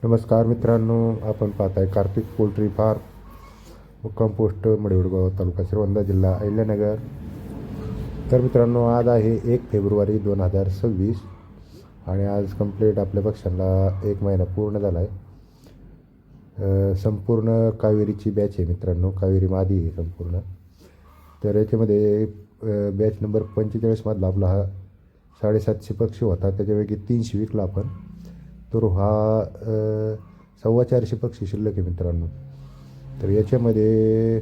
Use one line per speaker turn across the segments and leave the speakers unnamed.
नमस्कार मित्रांनो, आपण पाहताय कार्तिक पोल्ट्री फार्म, मुक्काम पोस्ट मडेवडगाव, तालुका श्रीगोंदा, जिल्हा अहिल्यानगर. तर मित्रांनो, आज आहे 1 फेब्रुवारी 2026 आणि आज कंप्लीट आपल्या पक्ष्यांना 1 महिना पूर्ण झाला आहे. संपूर्ण कावेरीची बॅच आहे मित्रांनो, कावेरी मादी आहे संपूर्ण. तर याच्यामध्ये बॅच नंबर 45मधला आपला हा 750 पक्षी होता, त्याच्यापैकी 300 विकला आपण. तर हा 450 पक्षी शिल्लक आहे मित्रांनो. तर याच्यामध्ये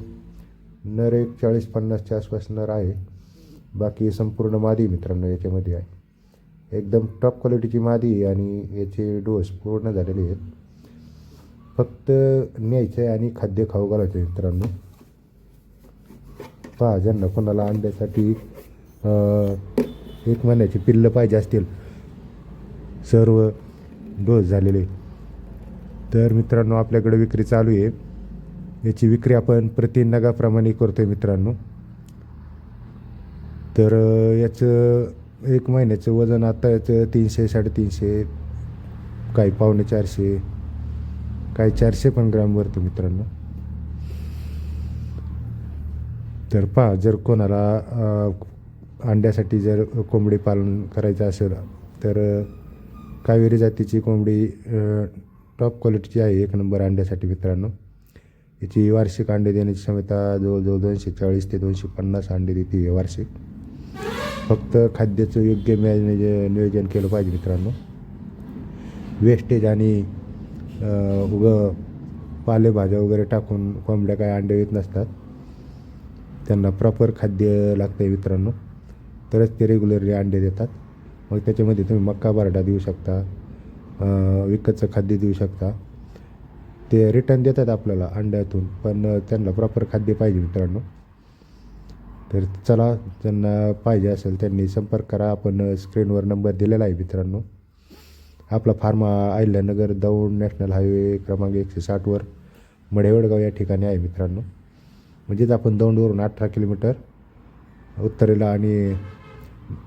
नर एक 40-50च्या आसपास नर आहे, बाकी संपूर्ण मादी मित्रांनो याच्यामध्ये आहे. एकदम टॉप क्वालिटीची मादी आहे आणि याचे डोस पूर्ण झालेले आहेत. फक्त न्यायचं आहे आणि खाद्य खाऊ घालायचं मित्रांनो. पहा, ज्यांना कोणाला अंड्यासाठी 1 महिन्याची पिल्लं पाहिजे असतील, सर्व डोस झालेले, तर मित्रांनो आपल्याकडे विक्री चालू आहे. याची विक्री आपण प्रति नगाप्रमाणे करतो आहे मित्रांनो. तर याचं 1 महिन्याचं वजन आता याचं 300-350, काही 450, काही 400 पण ग्राम भरतो मित्रांनो. तर पहा, जर कोणाला अंड्यासाठी जर कोंबडी पालन करायचं असेल तर कावेरी जातीची कोंबडी टॉप क्वालिटीची आहे, 1 नंबर अंड्यासाठी मित्रांनो. याची वार्षिक अंडे देण्याची क्षमता जवळजवळ 240 ते 250 अंडे देते वार्षिक. फक्त खाद्याचं योग्य नियोजन केलं पाहिजे मित्रांनो. वेस्टेज आणि पालेभाज्या वगैरे टाकून कोंबड्या काय अंडे येत नसतात. त्यांना प्रॉपर खाद्य लागतं आहे मित्रांनो, तरच ते रेग्युलरली अंडे देतात. मग त्याच्यामध्ये तुम्ही मक्का बारडा देऊ शकता, विकतचं खाद्य देऊ शकता. ते रिटर्न देतात आपल्याला अंड्यातून, पण त्यांना प्रॉपर खाद्य पाहिजे मित्रांनो. तर चला, ज्यांना पाहिजे असेल त्यांनी संपर्क करा. आपण स्क्रीनवर नंबर दिलेला आहे मित्रांनो. आपला farm Ahilyanagar Daund national highway क्रमांक 160वर मडेवडगाव या ठिकाणी आहे मित्रांनो. म्हणजेच आपण दौंडवरून 18 किलोमीटर उत्तरेला आणि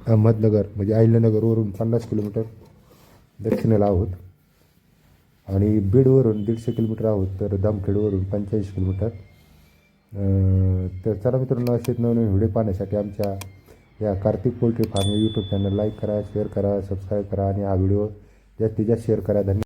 अहमदनगर म्हणजे अहिल्यानगरवरून 50 किलोमीटर दक्षिणेला आहोत आणि बीडवरून 150 किलोमीटर आहोत. तर जामखेडवरून 85 किलोमीटर. तर चला मित्रांनो, असेच नवीन व्हिडिओ पाहण्यासाठी आमच्या या Kartik poultry farm YouTube channel like करा, शेअर करा, सबस्क्राईब करा आणि हा व्हिडिओ जास्तीत जास्त शेअर करा. धन्यवाद.